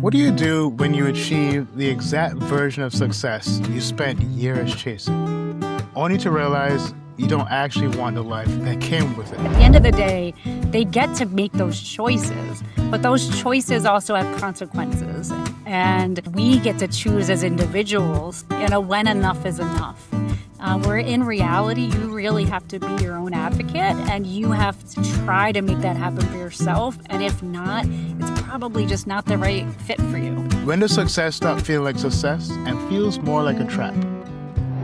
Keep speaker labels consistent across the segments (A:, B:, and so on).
A: What do you do when you achieve the exact version of success you spent years chasing, only to realize you don't actually want the life that came with it?
B: At the end of the day, they get to make those choices, but those choices also have consequences. And we get to choose as individuals, when enough is enough. Where in reality, you really have to be your own advocate and you have to try to make that happen for yourself. And if not, it's probably just not the right fit for you.
A: When does success stop feeling like success and feels more like a trap?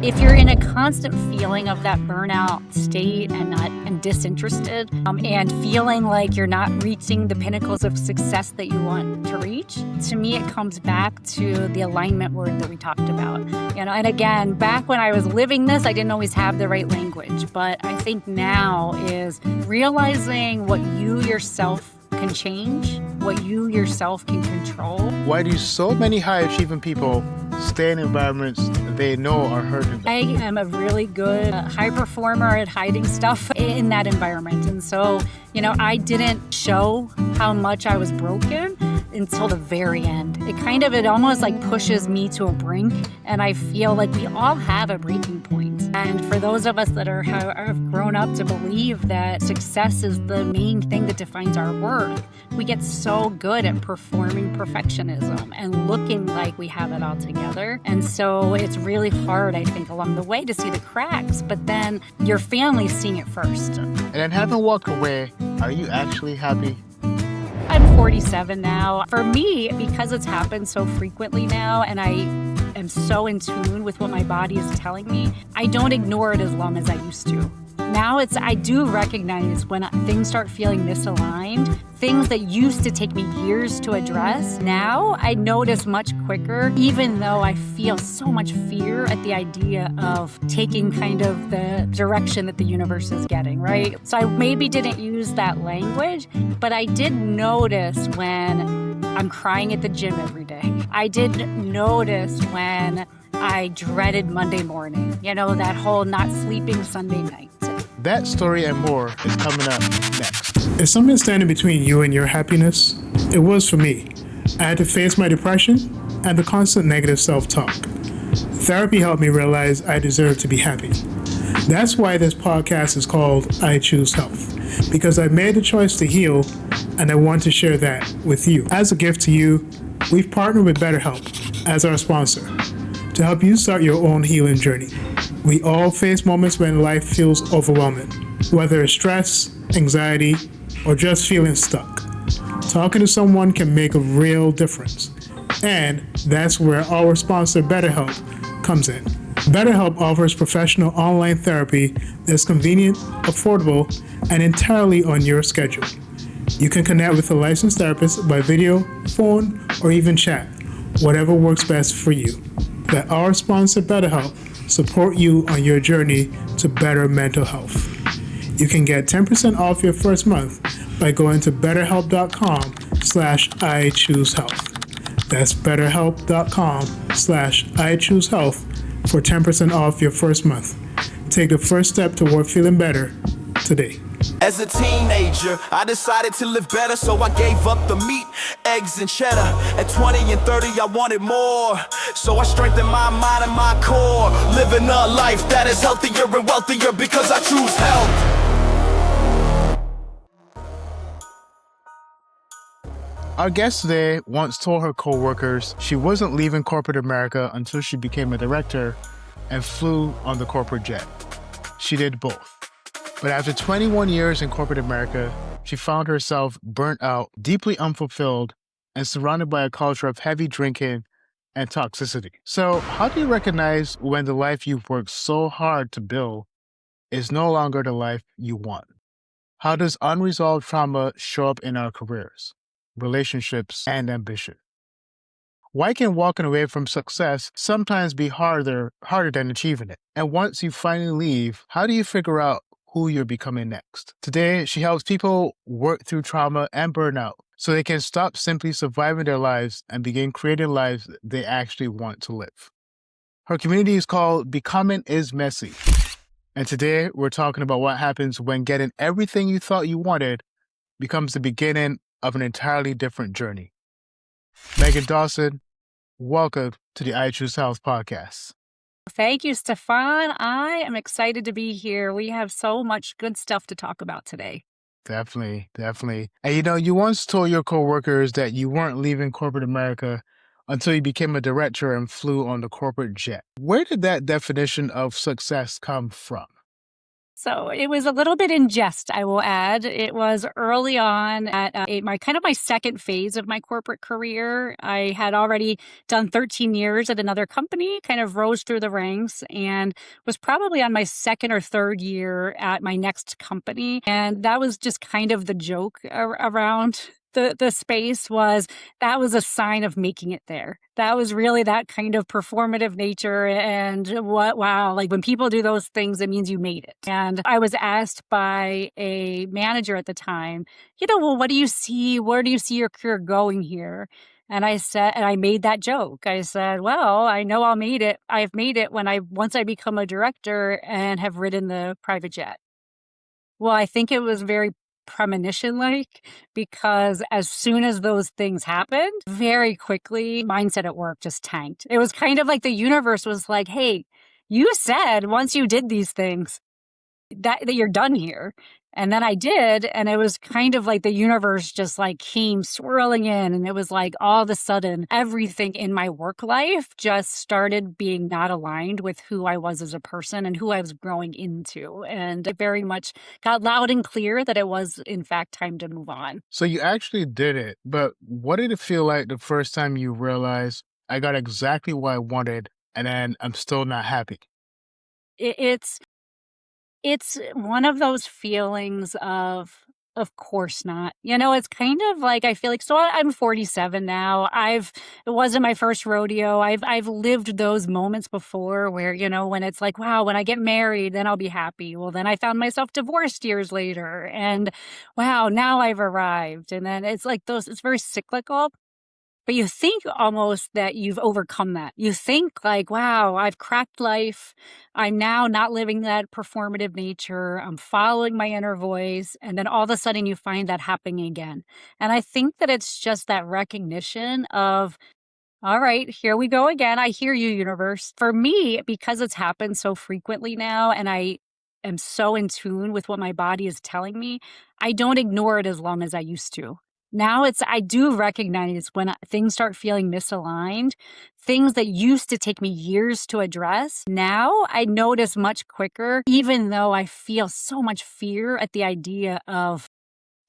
B: If you're in a constant feeling of that burnout state and disinterested and feeling like you're not reaching the pinnacles of success that you want to reach, to me it comes back to the alignment word that we talked about. And again, back when I was living this, I didn't always have the right language, but I think now is realizing what you yourself can change, what you yourself can control.
A: Why do so many high-achieving people stay in environments they know are hurting them?
B: I am a really good high performer at hiding stuff in that environment. And so, I didn't show how much I was broken until the very end. It almost like pushes me to a brink. And I feel like we all have a breaking point. And for those of us that have grown up to believe that success is the main thing that defines our worth, we get so good at performing perfectionism and looking like we have it all together. And so it's really hard, I think, along the way to see the cracks, but then your family's seeing it first.
A: And then having walked away, are you actually happy?
B: I'm 47 now. For me, because it's happened so frequently now and I am so in tune with what my body is telling me, I don't ignore it as long as I used to. Now I do recognize when things start feeling misaligned, things that used to take me years to address, now I notice much quicker, even though I feel so much fear at the idea of taking kind of the direction that the universe is getting, right? So I maybe didn't use that language, but I did notice when I'm crying at the gym every day. I did notice when I dreaded Monday morning, that whole not sleeping Sunday night.
A: That story and more is coming up next.
C: Is something standing between you and your happiness? It was for me. I had to face my depression and the constant negative self-talk. Therapy helped me realize I deserve to be happy. That's why this podcast is called I Choose Health, because I made the choice to heal and I want to share that with you. As a gift to you, we've partnered with BetterHelp as our sponsor to help you start your own healing journey. We all face moments when life feels overwhelming, whether it's stress, anxiety, or just feeling stuck. Talking to someone can make a real difference. And that's where our sponsor BetterHelp comes in. BetterHelp offers professional online therapy that's convenient, affordable, and entirely on your schedule. You can connect with a licensed therapist by video, phone, or even chat, whatever works best for you. Let our sponsor BetterHelp support you on your journey to better mental health. You can get 10% off your first month by going to betterhelp.com/iChooseHealth. That's betterhelp.com/iChooseHealth for 10% off your first month. Take the first step toward feeling better today.
D: As a teenager, I decided to live better, so I gave up the meat, eggs, and cheddar. At 20 and 30, I wanted more, so I strengthened my mind and my core. Living a life that is healthier and wealthier because I choose health.
A: Our guest today once told her co-workers she wasn't leaving corporate America until she became a director and flew on the corporate jet. She did both. But after 21 years in corporate America, she found herself burnt out, deeply unfulfilled, and surrounded by a culture of heavy drinking and toxicity. So how do you recognize when the life you've worked so hard to build is no longer the life you want? How does unresolved trauma show up in our careers, relationships, and ambition? Why can walking away from success sometimes be harder than achieving it? And once you finally leave, how do you figure out who you're becoming next? Today, she helps people work through trauma and burnout so they can stop simply surviving their lives and begin creating lives they actually want to live. Her community is called Becoming is Messy. And today, we're talking about what happens when getting everything you thought you wanted becomes the beginning of an entirely different journey. Meghann Dawson, welcome to the I Choose Health podcast.
B: Thank you, Stefan. I am excited to be here. We have so much good stuff to talk about today.
A: Definitely, definitely. And you once told your coworkers that you weren't leaving corporate America until you became a director and flew on the corporate jet. Where did that definition of success come from?
B: So it was a little bit in jest, I will add. It was early on at my second phase of my corporate career. I had already done 13 years at another company, kind of rose through the ranks, and was probably on my second or third year at my next company. And that was just kind of the joke around the space was that was a sign of making it there. That was really that kind of performative nature. And wow, like when people do those things, it means you made it. And I was asked by a manager at the time, well, what do you see? Where do you see your career going here? And I made that joke. I said, well, I know I've made it once I become a director and have ridden the private jet. Well, I think it was very premonition like because as soon as those things happened, very quickly, mindset at work just tanked. It was kind of like the universe was like, hey, you said once you did these things that you're done here. And then I did. And it was kind of like the universe just like came swirling in. And it was like all of a sudden, everything in my work life just started being not aligned with who I was as a person and who I was growing into. And it very much got loud and clear that it was, in fact, time to move on.
A: So you actually did it, but what did it feel like the first time you realized I got exactly what I wanted and then I'm still not happy?
B: It's one of those feelings of course not. It's kind of like I feel like I'm 47 now. It wasn't my first rodeo. I've lived those moments before where, when it's like, wow, when I get married, then I'll be happy. Well, then I found myself divorced years later and wow, now I've arrived. And then it's like it's very cyclical. But you think almost that you've overcome that. You think like, wow, I've cracked life. I'm now not living that performative nature. I'm following my inner voice. And then all of a sudden you find that happening again. And I think that it's just that recognition of, all right, here we go again. I hear you, universe. For me, because it's happened so frequently now and I am so in tune with what my body is telling me, I don't ignore it as long as I used to. Now I do recognize when things start feeling misaligned, things that used to take me years to address. Now I notice much quicker, even though I feel so much fear at the idea of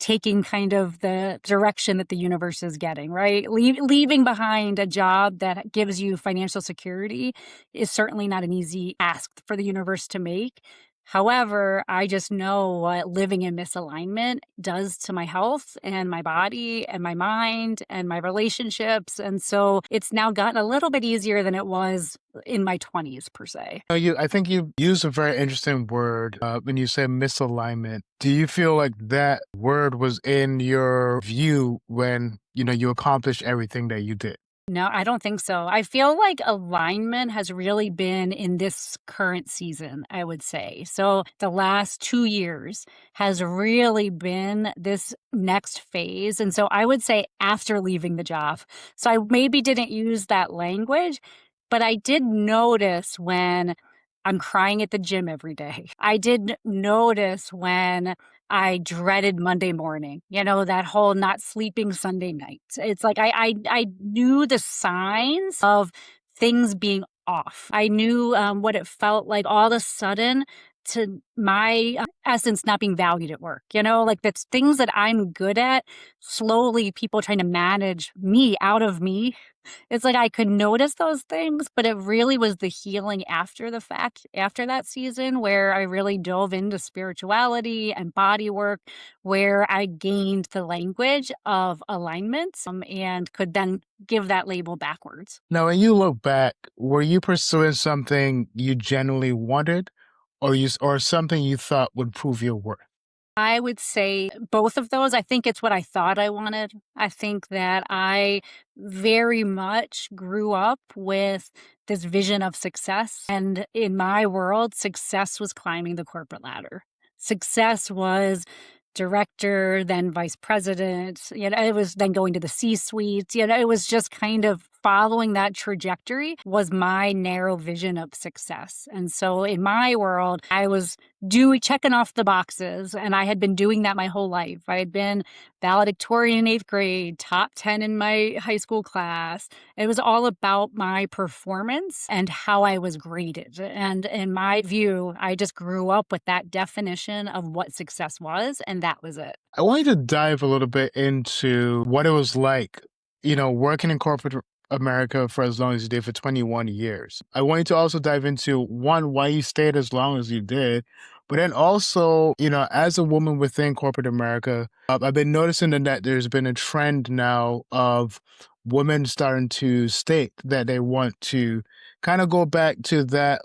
B: taking kind of the direction that the universe is getting, right? Leaving behind a job that gives you financial security is certainly not an easy ask for the universe to make. However, I just know what living in misalignment does to my health and my body and my mind and my relationships. And so it's now gotten a little bit easier than it was in my 20s, per se.
A: I think you used a very interesting word when you say misalignment. Do you feel like that word was in your view when, you accomplished everything that you did?
B: No, I don't think so. I feel like alignment has really been in this current season, I would say. So the last 2 years has really been this next phase. And so I would say after leaving the job. So I maybe didn't use that language, but I did notice when I'm crying at the gym every day. I did notice when I dreaded Monday morning, that whole not sleeping Sunday night. It's like I knew the signs of things being off. I knew what it felt like all of a sudden to my essence not being valued at work, like that's things that I'm good at. Slowly, people trying to manage me out of me. It's like I could notice those things, but it really was the healing after the fact, after that season, where I really dove into spirituality and body work, where I gained the language of alignment and could then give that label backwards.
A: Now, when you look back, were you pursuing something you genuinely wanted or something you thought would prove your worth?
B: I would say both of those. I think it's what I thought I wanted. I think that I very much grew up with this vision of success. And in my world, success was climbing the corporate ladder. Success was director, then vice president. It was then going to the C-suite. It was just kind of following that trajectory was my narrow vision of success. And so in my world, I was checking off the boxes, and I had been doing that my whole life. I had been valedictorian in 8th grade, top 10 in my high school class. It was all about my performance and how I was graded. And in my view, I just grew up with that definition of what success was, and that was it.
A: I want you to dive a little bit into what it was like, working in corporate America for as long as you did, for 21 years. I want you to also dive into one, why you stayed as long as you did, but then also, as a woman within corporate America, I've been noticing that there's been a trend now of women starting to state that they want to kind of go back to that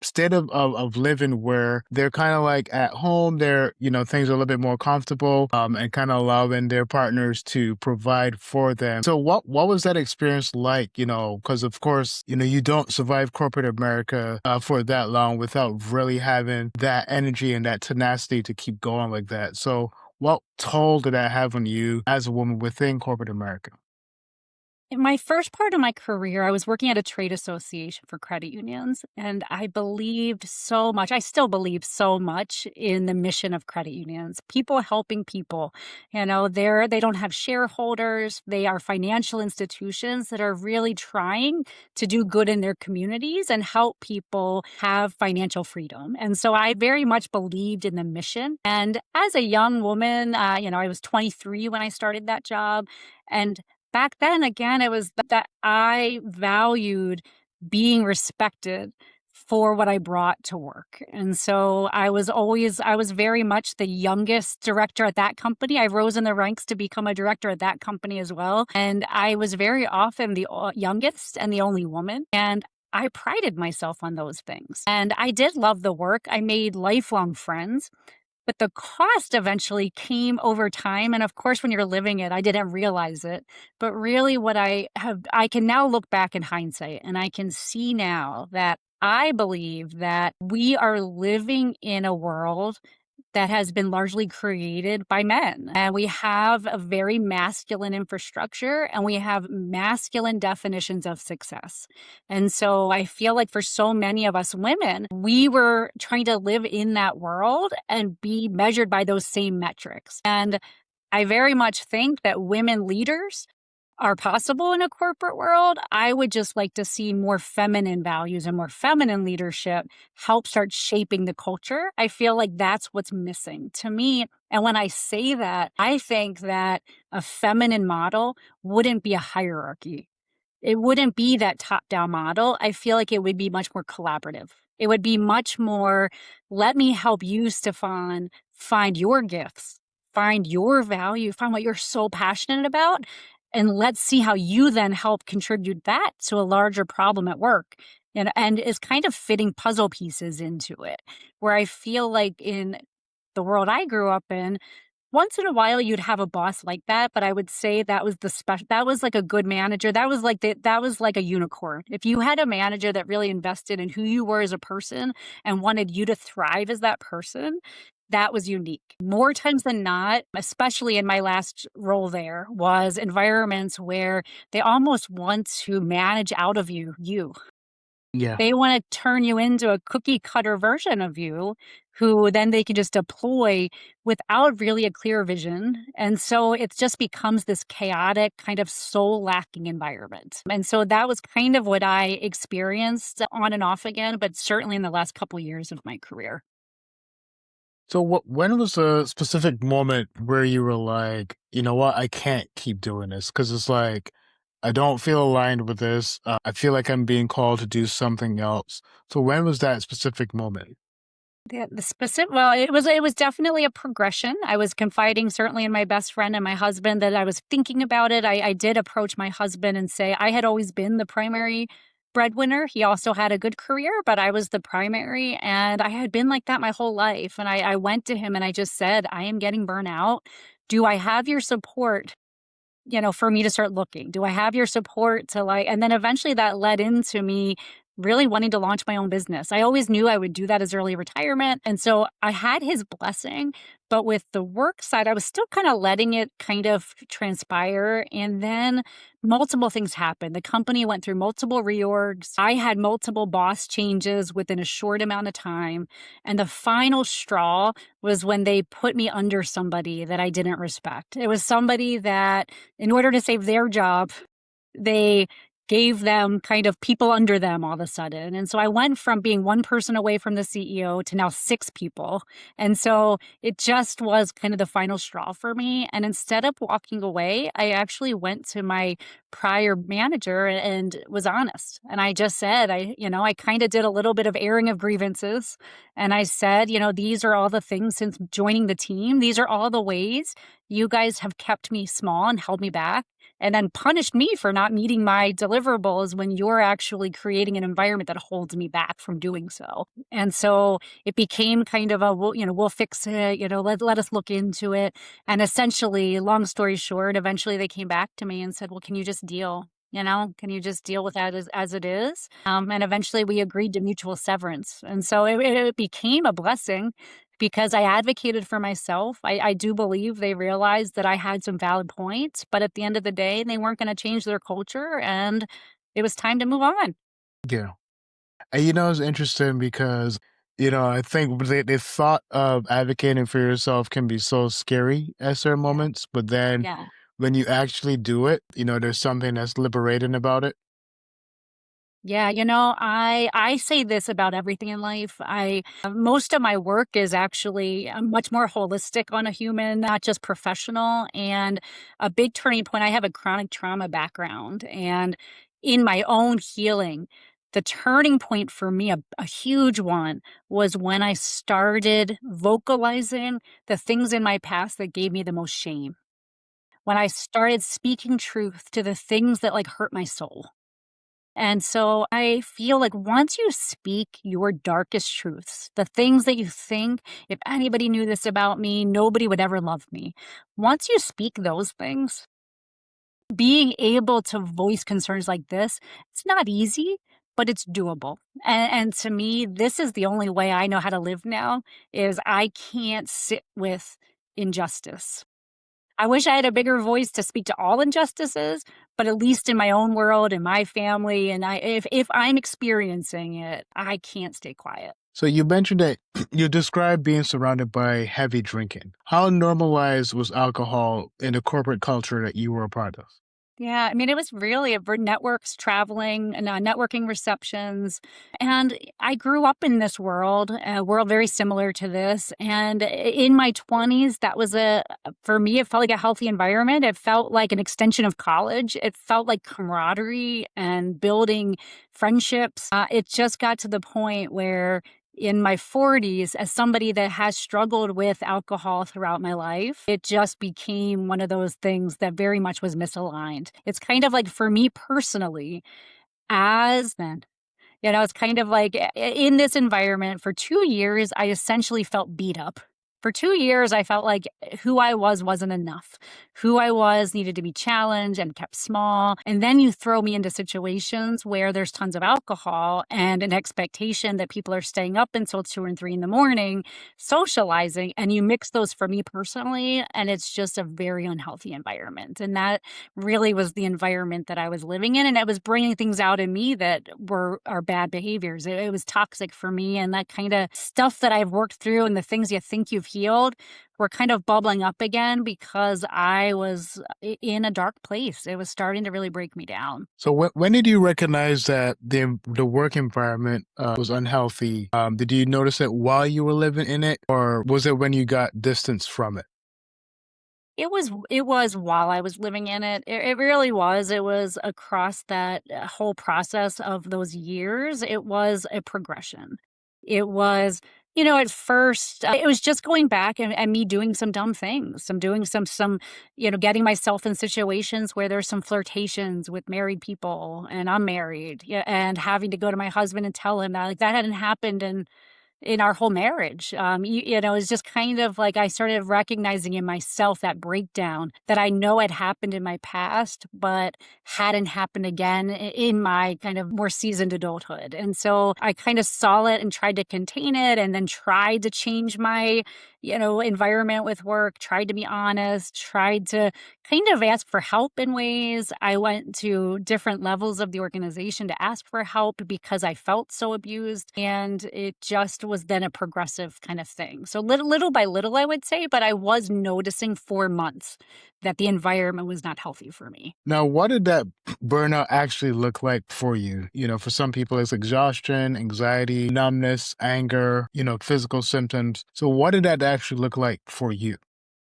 A: state of living where they're kind of like at home, they're, things are a little bit more comfortable, and kind of allowing their partners to provide for them. So what was that experience like, because of course, you don't survive corporate America for that long without really having that energy and that tenacity to keep going like that. So what toll did that have on you as a woman within corporate America?
B: In my first part of my career, I was working at a trade association for credit unions, and I believed so much. I still believe so much in the mission of credit unions. People helping people. They don't have shareholders. They are financial institutions that are really trying to do good in their communities and help people have financial freedom. And so I very much believed in the mission. And as a young woman, I was 23 when I started that job, and back then, again, it was that I valued being respected for what I brought to work. And so I was very much the youngest director at that company. I rose in the ranks to become a director at that company as well. And I was very often the youngest and the only woman. And I prided myself on those things. And I did love the work. I made lifelong friends. But the cost eventually came over time. And of course, when you're living it, I didn't realize it. But really I can now look back in hindsight, and I can see now that I believe that we are living in a world that has been largely created by men. And we have a very masculine infrastructure, and we have masculine definitions of success. And so I feel like for so many of us women, we were trying to live in that world and be measured by those same metrics. And I very much think that women leaders are possible in a corporate world. I would just like to see more feminine values and more feminine leadership help start shaping the culture. I feel like that's what's missing to me. And when I say that, I think that a feminine model wouldn't be a hierarchy. It wouldn't be that top-down model. I feel like it would be much more collaborative. It would be much more, let me help you, Stefan, find your gifts, find your value, find what you're so passionate about, and let's see how you then help contribute that to a larger problem at work. And is kind of fitting puzzle pieces into it, where I feel like in the world I grew up in, once in a while you'd have a boss like that, but I would say that was that was like a good manager. That was like a unicorn. If you had a manager that really invested in who you were as a person and wanted you to thrive as that person, that was unique. More times than not, especially in my last role there, was environments where they almost want to manage out of you.
A: Yeah.
B: They want to turn you into a cookie cutter version of you who then they can just deploy without really a clear vision. And so it just becomes this chaotic kind of soul lacking environment. And so that was kind of what I experienced on and off again, but certainly in the last couple of years of my career.
A: So when was a specific moment where you were like, you know what, I can't keep doing this because it's like, I don't feel aligned with this. I feel like I'm being called to do something else. So when was that specific moment?
B: The specific, well, it was definitely a progression. I was confiding certainly in my best friend and my husband that I was thinking about it. I did approach my husband and say I had always been the primary breadwinner. He also had a good career, but I was the primary, and I had been like that my whole life. And I went to him and I just said, I am getting burnt out. Do I have your support? For me to start looking? Do I have your support to and then eventually that led into me really wanting to launch my own business. I always knew I would do that as early retirement. And so I had his blessing. But with the work side, I was still kind of letting it kind of transpire. And then multiple things happened. The company went through multiple reorgs. I had multiple boss changes within a short amount of time. And the final straw was when they put me under somebody that I didn't respect. It was somebody that, in order to save their job, they gave them kind of people under them all of a sudden. And so I went from being one person away from the CEO to now 6 people. And so it just was kind of the final straw for me. And instead of walking away, I actually went to my prior manager and was honest. And I just said, I kind of did a little bit of airing of grievances. And I said, these are all the things since joining the team. These are all the ways you guys have kept me small and held me back, and then punished me for not meeting my deliverables when you're actually creating an environment that holds me back from doing so. And so it became kind of we'll fix it, let us look into it. And essentially, long story short, eventually they came back to me and said, well, can you just deal? Can you just deal with that as it is? And eventually we agreed to mutual severance. And so it became a blessing because I advocated for myself. I do believe they realized that I had some valid points, but at the end of the day, they weren't going to change their culture, and it was time to move on.
A: Yeah. And it's interesting because, I think the thought of advocating for yourself can be so scary at certain moments, but then
B: Yeah.
A: when you actually do it, there's something that's liberating about it.
B: Yeah, I say this about everything in life. Most of my work is actually much more holistic on a human, not just professional. And a big turning point, I have a chronic trauma background, and in my own healing, the turning point for me, a huge one, was when I started vocalizing the things in my past that gave me the most shame. When I started speaking truth to the things that hurt my soul. And so I feel like once you speak your darkest truths, the things that you think, if anybody knew this about me, nobody would ever love me. Once you speak those things, being able to voice concerns like this, it's not easy, but it's doable. And to me, this is the only way I know how to live now, is I can't sit with injustice. I wish I had a bigger voice to speak to all injustices, but at least in my own world, in my family, and if I'm experiencing it, I can't stay quiet.
A: So you mentioned that you described being surrounded by heavy drinking. How normalized was alcohol in the corporate culture that you were a part of?
B: Yeah, I mean, it was really networks, traveling, and networking receptions. And I grew up in this world, a world very similar to this. And in my 20s, that was for me, it felt like a healthy environment. It felt like an extension of college. It felt like camaraderie and building friendships. It just got to the point where in my 40s, as somebody that has struggled with alcohol throughout my life, it just became one of those things that very much was misaligned. It's kind of like, for me personally, as then, it's kind of like in this environment for 2 years, I essentially felt beat up. For 2 years, I felt like who I was wasn't enough. Who I was needed to be challenged and kept small. And then you throw me into situations where there's tons of alcohol and an expectation that people are staying up until 2 and 3 in the morning, socializing, and you mix those for me personally, and it's just a very unhealthy environment. And that really was the environment that I was living in, and it was bringing things out in me that are bad behaviors. It was toxic for me, and that kind of stuff that I've worked through and the things you think you've healed were kind of bubbling up again because I was in a dark place. It was starting to really break me down.
A: So when did you recognize that the work environment was unhealthy? Did you notice it while you were living in it, or was it when you got distance from it?
B: It was while I was living in it. It really was. It was across that whole process of those years. It was a progression. It was, at first, it was just going back and me doing some dumb things. I'm doing some, getting myself in situations where there's some flirtations with married people, and I'm married, yeah, and having to go to my husband and tell him that that hadn't happened in in our whole marriage. It's just kind of like I started recognizing in myself that breakdown that I know had happened in my past, but hadn't happened again in my kind of more seasoned adulthood. And so I kind of saw it and tried to contain it and then tried to change my, environment with work, tried to be honest, tried to kind of ask for help in ways. I went to different levels of the organization to ask for help because I felt so abused. And it just was then a progressive kind of thing. So little by little, I would say, but I was noticing for months that the environment was not healthy for me.
A: Now, what did that burnout actually look like for you? For some people, it's exhaustion, anxiety, numbness, anger, physical symptoms. So, what did that actually look like for you?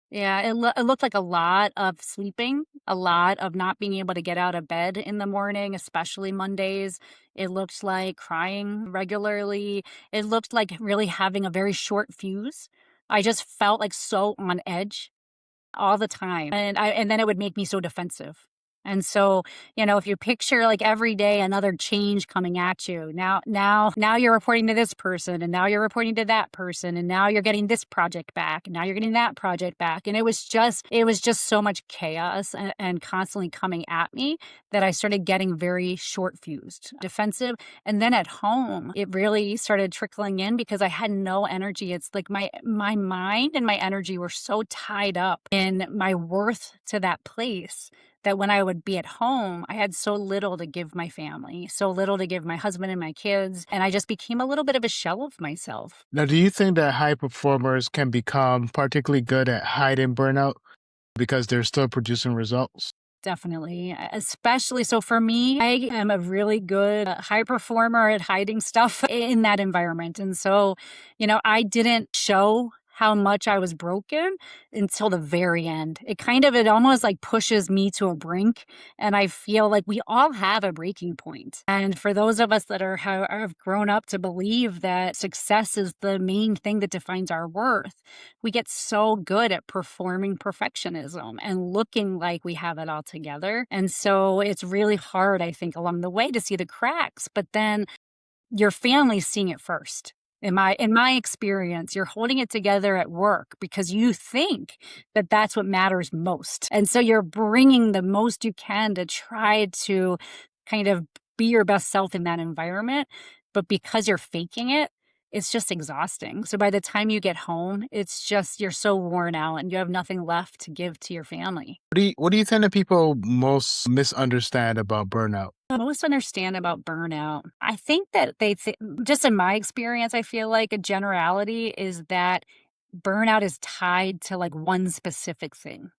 B: Yeah, it looked like a lot of sleeping, a lot of not being able to get out of bed in the morning, especially Mondays. It looked like crying regularly. It looked like really having a very short fuse. I just felt like so on edge all the time. And then it would make me so defensive. And so, if you picture like every day another change coming at you, now you're reporting to this person, and now you're reporting to that person, and now you're getting this project back, and now you're getting that project back. And it was just so much chaos and constantly coming at me that I started getting very short fused, defensive. And then at home, it really started trickling in because I had no energy. It's like my mind and my energy were so tied up in my worth to that place that when I would be at home, I had so little to give my family, so little to give my husband and my kids. And I just became a little bit of a shell of myself.
A: Now, do you think that high performers can become particularly good at hiding burnout because they're still producing results?
B: Definitely. Especially so for me, I am a really good high performer at hiding stuff in that environment. And so, I didn't show how much I was broken until the very end. It almost like pushes me to a brink. And I feel like we all have a breaking point. And for those of us that have grown up to believe that success is the main thing that defines our worth, we get so good at performing perfectionism and looking like we have it all together. And so it's really hard, I think, along the way to see the cracks, but then your family's seeing it first. In my experience, you're holding it together at work because you think that that's what matters most. And so you're bringing the most you can to try to kind of be your best self in that environment. But because you're faking it, it's just exhausting. So by the time you get home, it's just you're so worn out and you have nothing left to give to your family.
A: What do you think that people most misunderstand about burnout?
B: Most understand about burnout. I think that just in my experience, I feel like a generality is that burnout is tied to like one specific thing.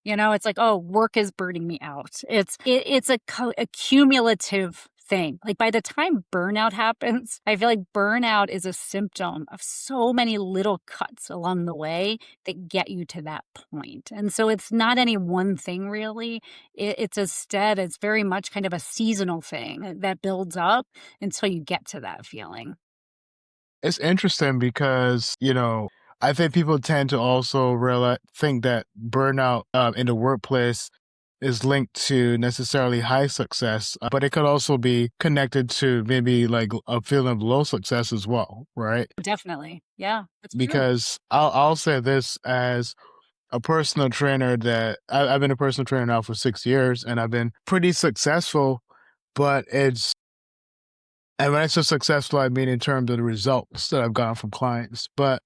B: It's like, oh, work is burning me out. It's a cumulative thing. Like by the time burnout happens, I feel like burnout is a symptom of so many little cuts along the way that get you to that point. And so it's not any one thing really. It's very much kind of a seasonal thing that builds up until you get to that feeling.
A: It's interesting because, I think people tend to also think that burnout in the workplace is linked to necessarily high success, but it could also be connected to maybe like a feeling of low success as well, right?
B: Definitely. Yeah, that's true.
A: Because I'll say this as a personal trainer that I've been a personal trainer now for 6 years, and I've been pretty successful, but and when I say successful, I mean in terms of the results that I've gotten from clients. But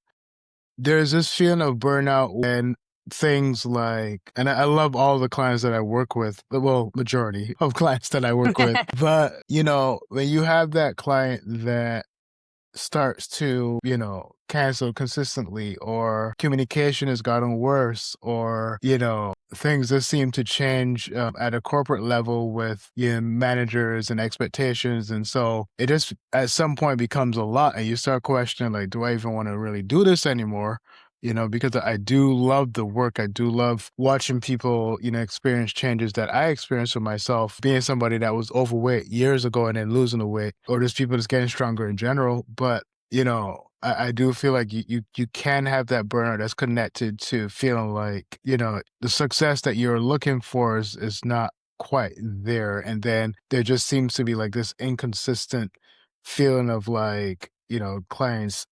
A: there's this feeling of burnout when things like, and I love all the clients that I work with, well, majority of clients that I work with, but, when you have that client that starts to, cancel consistently, or communication has gotten worse, or, things just seem to change at a corporate level with managers and expectations. And so it just at some point becomes a lot, and you start questioning, like, do I even want to really do this anymore? Because I do love the work. I do love watching people, experience changes that I experienced with myself, being somebody that was overweight years ago and then losing the weight, or just people that's getting stronger in general. But, I do feel like you can have that burnout that's connected to feeling like, the success that you're looking for is not quite there. And then there just seems to be like this inconsistent feeling of like, clients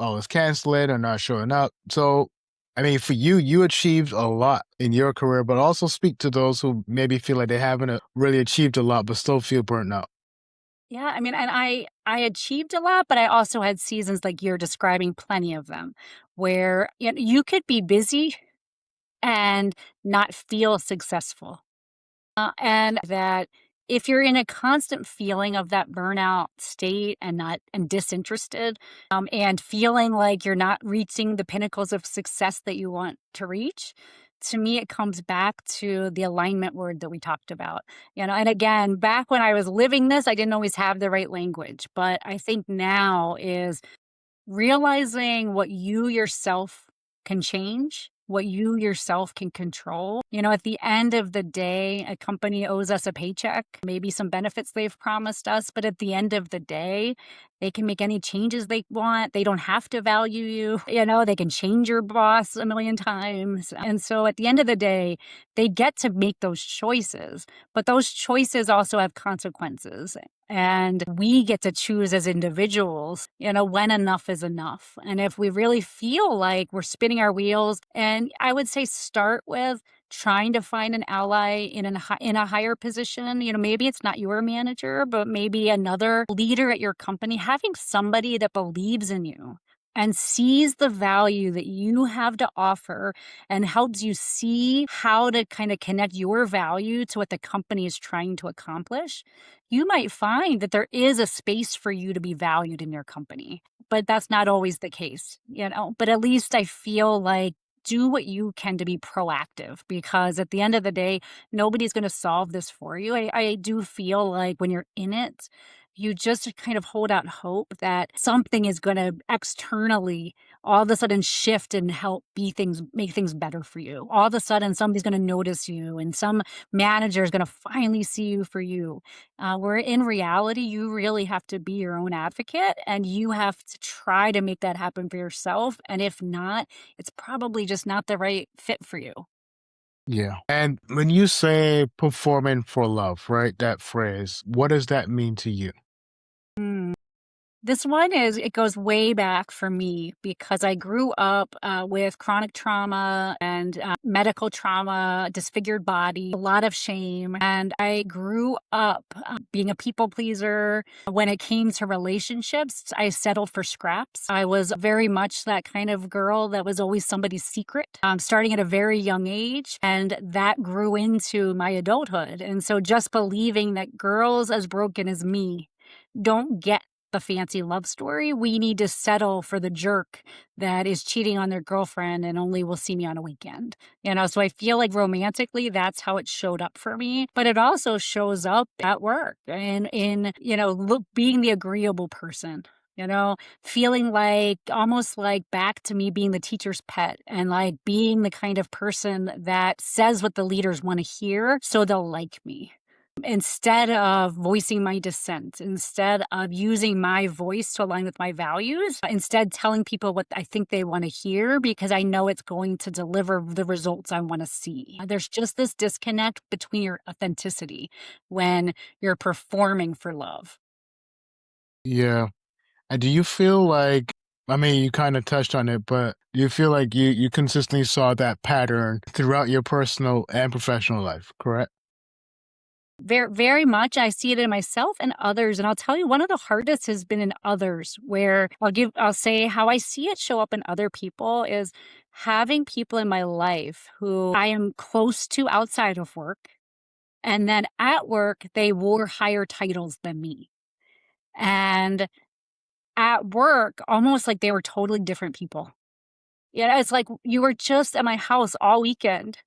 A: oh, it's canceling or not showing up. So, I mean, for you, you achieved a lot in your career, but also speak to those who maybe feel like they haven't really achieved a lot, but still feel burnt out.
B: Yeah, I mean, and I achieved a lot, but I also had seasons like you're describing, plenty of them, where you could be busy and not feel successful. And that if you're in a constant feeling of that burnout state and not and disinterested, and feeling like you're not reaching the pinnacles of success that you want to reach, to me it comes back to the alignment word that we talked about. And again, back when I was living this, I didn't always have the right language, but I think now is realizing what you yourself can change, what you yourself can control. At the end of the day, a company owes us a paycheck, maybe some benefits they've promised us, but at the end of the day, they can make any changes they want. They don't have to value you. They can change your boss a million times. And so at the end of the day, they get to make those choices, but those choices also have consequences. And we get to choose as individuals, when enough is enough. And if we really feel like we're spinning our wheels, and I would say start with trying to find an ally in a higher position. Maybe it's not your manager, but maybe another leader at your company, having somebody that believes in you and sees the value that you have to offer and helps you see how to kind of connect your value to what the company is trying to accomplish, you might find that there is a space for you to be valued in your company. But that's not always the case, But at least I feel like do what you can to be proactive, because at the end of the day, nobody's going to solve this for you. I do feel like when you're in it, you just kind of hold out hope that something is going to externally all of a sudden shift and help make things better for you. All of a sudden, somebody's going to notice you and some manager is going to finally see you for you. Where in reality, you really have to be your own advocate and you have to try to make that happen for yourself. And if not, it's probably just not the right fit for you.
A: Yeah. And when you say performing for love, right? That phrase, what does that mean to you?
B: Mm. This one it goes way back for me because I grew up with chronic trauma and medical trauma, disfigured body, a lot of shame. And I grew up being a people pleaser. When it came to relationships, I settled for scraps. I was very much that kind of girl that was always somebody's secret, starting at a very young age. And that grew into my adulthood. And so just believing that girls as broken as me don't get the fancy love story. We need to settle for the jerk that is cheating on their girlfriend and only will see me on a weekend. So I feel like romantically, that's how it showed up for me. But it also shows up at work and being the agreeable person. Feeling like almost like back to me being the teacher's pet and like being the kind of person that says what the leaders want to hear so they'll like me. Instead of voicing my dissent, instead of using my voice to align with my values, instead telling people what I think they want to hear because I know it's going to deliver the results I want to see. There's just this disconnect between your authenticity when you're performing for love.
A: Yeah. And do you feel like, I mean, you kind of touched on it, but do you feel like you consistently saw that pattern throughout your personal and professional life, correct?
B: Very, very much. I see it in myself and others. And I'll tell you, one of the hardest has been in others, where I'll say how I see it show up in other people is having people in my life who I am close to outside of work. And then at work, they wore higher titles than me. And at work, almost like they were totally different people. It's like you were just at my house all weekend.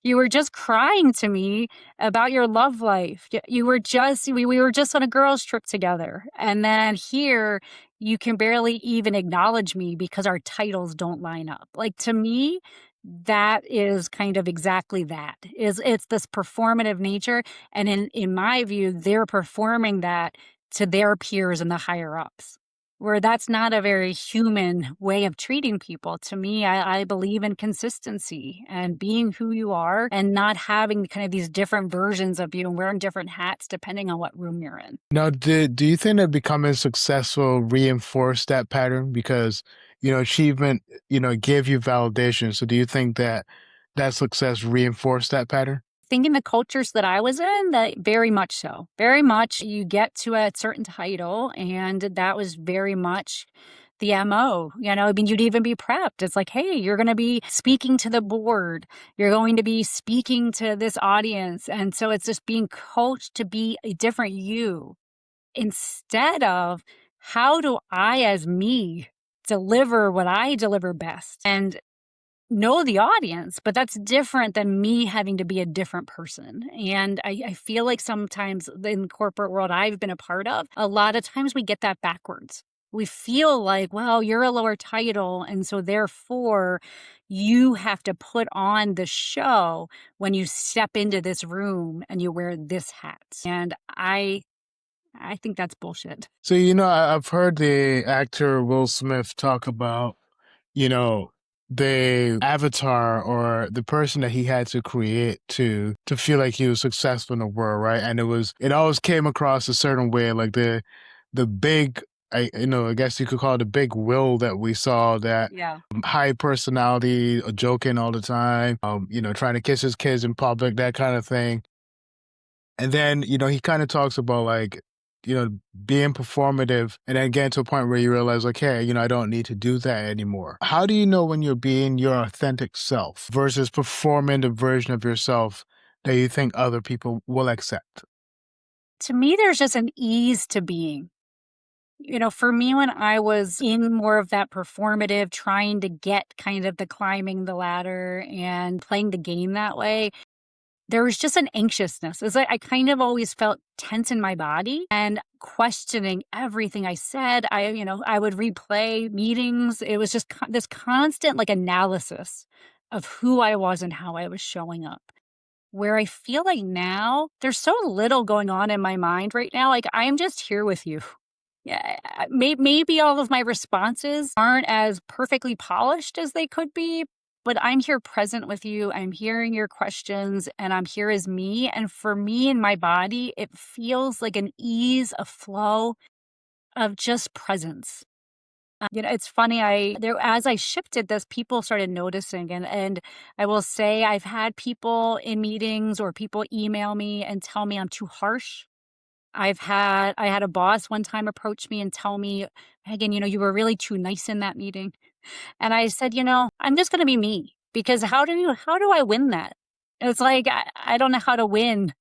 B: You were just crying to me about your love life. You were we were just on a girls' trip together. And then here, you can barely even acknowledge me because our titles don't line up. Like to me, that is kind of exactly that. It's this performative nature. And in my view, they're performing that to their peers and the higher ups, where that's not a very human way of treating people. To me, I believe in consistency and being who you are and not having kind of these different versions of you and wearing different hats depending on what room you're in.
A: Now, do you think that becoming successful reinforced that pattern? Because achievement, give you validation. So do you think that that success reinforced that pattern?
B: Thinking the cultures that I was in, that very much so. Very much you get to a certain title, and that was very much the MO. I mean, you'd even be prepped. It's like, hey, you're going to be speaking to the board. You're going to be speaking to this audience. And so it's just being coached to be a different you instead of how do I, as me, deliver what I deliver best and know the audience, but that's different than me having to be a different person. And I feel like sometimes in the corporate world I've been a part of, a lot of times we get that backwards. We feel like, well, you're a lower title, and so therefore you have to put on the show when you step into this room and you wear this hat. And I think that's bullshit.
A: So, I've heard the actor Will Smith talk about, you know, the avatar or the person that he had to create to feel like he was successful in the world, right? And it always came across a certain way, like the big, I guess you could call it the big Will that we saw, that
B: Yeah.
A: high personality, joking all the time, trying to kiss his kids in public, that kind of thing. And then, he kind of talks about like, being performative and then getting to a point where you realize like, hey, I don't need to do that anymore. How do you know when you're being your authentic self versus performing the version of yourself that you think other people will accept?
B: To me, there's just an ease to being. For me, when I was in more of that performative, trying to get kind of the climbing the ladder and playing the game that way, there was just an anxiousness. It's like I kind of always felt tense in my body and questioning everything I said. I would replay meetings. It was just this constant like analysis of who I was and how I was showing up. Where I feel like now there's so little going on in my mind right now. Like I'm just here with you. Yeah, maybe all of my responses aren't as perfectly polished as they could be, but I'm here present with you. I'm hearing your questions and I'm here as me. And for me in my body, it feels like an ease, a flow of just presence. It's funny. As I shifted this, people started noticing, and I will say I've had people in meetings or people email me and tell me I'm too harsh. I had a boss one time approach me and tell me, Megan, you were really too nice in that meeting. And I said, I'm just going to be me, because how do I win that? It's like, I don't know how to win.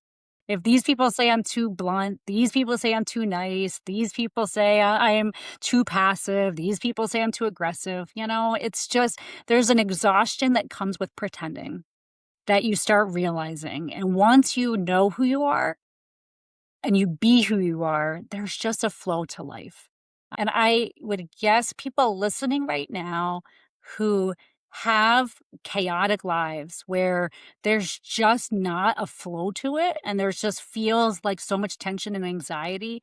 B: If these people say I'm too blunt, these people say I'm too nice, these people say I am too passive, these people say I'm too aggressive, it's just, there's an exhaustion that comes with pretending that you start realizing. And once you know who you are, and you be who you are, there's just a flow to life. And I would guess people listening right now who have chaotic lives where there's just not a flow to it and there's just feels like so much tension and anxiety,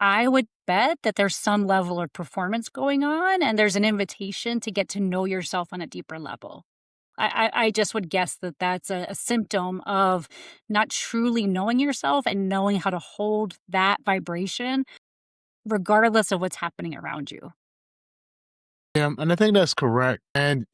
B: I would bet that there's some level of performance going on and there's an invitation to get to know yourself on a deeper level. I just would guess that that's a symptom of not truly knowing yourself and knowing how to hold that vibration regardless of what's happening around you.
A: Yeah, and I think that's correct. And,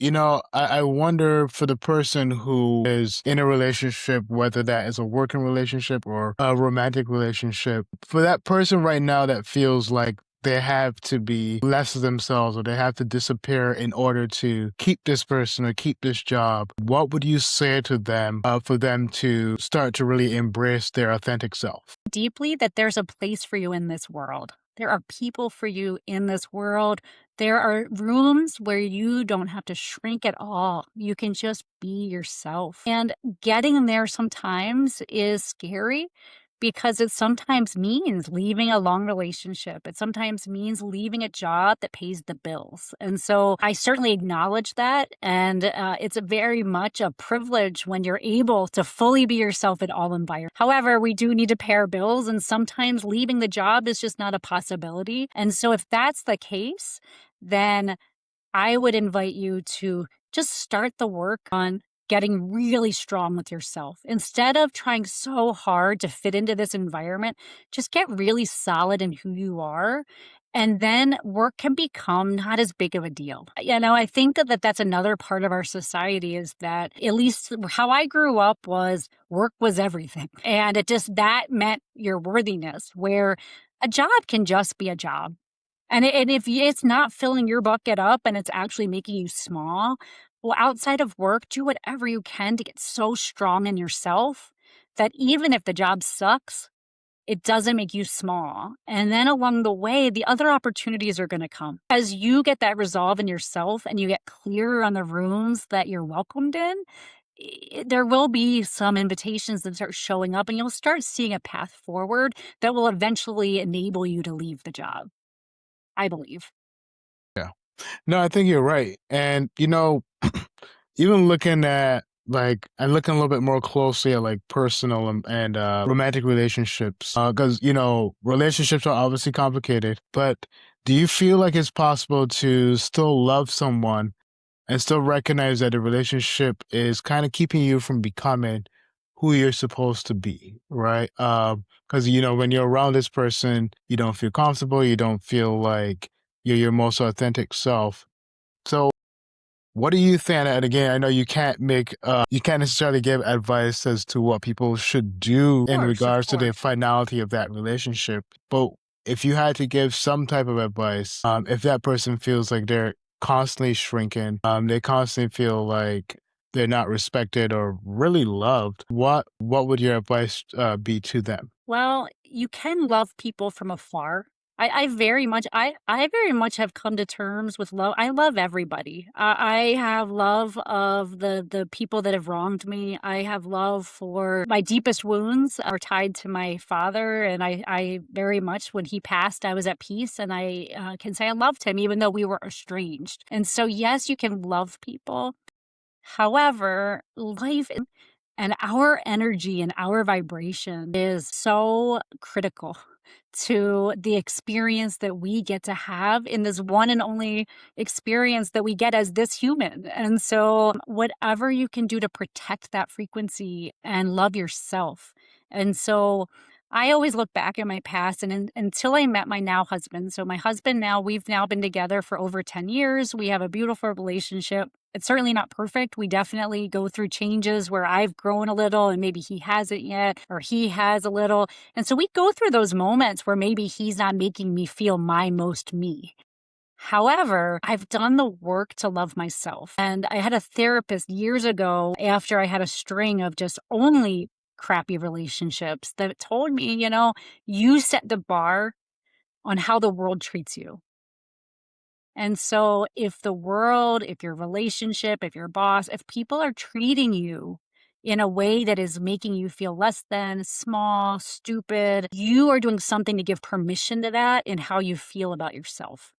A: I wonder for the person who is in a relationship, whether that is a working relationship or a romantic relationship, for that person right now that feels like they have to be less of themselves or they have to disappear in order to keep this person or keep this job, what would you say to them for them to start to really embrace their authentic self?
B: Deeply that there's a place for you in this world. There are people for you in this world. There are rooms where you don't have to shrink at all. You can just be yourself. And getting there sometimes is scary because it sometimes means leaving a long relationship. It sometimes means leaving a job that pays the bills. And so I certainly acknowledge that. And it's a very much a privilege when you're able to fully be yourself in all environments. However, we do need to pay our bills, and sometimes leaving the job is just not a possibility. And so if that's the case, then I would invite you to just start the work on getting really strong with yourself. Instead of trying so hard to fit into this environment, just get really solid in who you are And then work can become not as big of a deal. I think that that's another part of our society is that at least how I grew up was work was everything. And that meant your worthiness, where a job can just be a job. And if it's not filling your bucket up and it's actually making you small, well, outside of work, do whatever you can to get so strong in yourself that even if the job sucks, it doesn't make you small. And then along the way, the other opportunities are going to come. As you get that resolve in yourself and you get clearer on the rooms that you're welcomed in, there will be some invitations that start showing up and you'll start seeing a path forward that will eventually enable you to leave the job, I believe.
A: Yeah. No, I think you're right. And, even looking at and looking a little bit more closely at like personal and romantic relationships, because, relationships are obviously complicated, but do you feel like it's possible to still love someone and still recognize that the relationship is kind of keeping you from becoming who you're supposed to be, right? Because, when you're around this person, you don't feel comfortable, you don't feel like you're your most authentic self. So what do you think? And again, I know you can't necessarily give advice as to what people should do in
B: Of
A: regards to the
B: course.
A: finality of that relationship. But if you had to give some type of advice, if that person feels like they're constantly shrinking, they constantly feel like they're not respected or really loved, what would your advice be to them?
B: Well, you can love people from afar. I very much have come to terms with love. I love everybody. I have love of the people that have wronged me. I have love for my deepest wounds are tied to my father, and I very much when he passed, I was at peace, and I can say I loved him even though we were estranged. And so, yes, you can love people. However, life and our energy and our vibration is so critical to the experience that we get to have in this one and only experience that we get as this human. And so, whatever you can do to protect that frequency and love yourself. And so, I always look back at my past until I met my now husband. So, my husband now, we've now been together for over 10 years. We have a beautiful relationship. It's certainly not perfect. We definitely go through changes where I've grown a little and maybe he hasn't yet, or he has a little. And so we go through those moments where maybe he's not making me feel my most me. However, I've done the work to love myself. And I had a therapist years ago after I had a string of just only crappy relationships that told me, you set the bar on how the world treats you. And so if the world, if your relationship, if your boss, if people are treating you in a way that is making you feel less than, small, stupid, you are doing something to give permission to that in how you feel about yourself.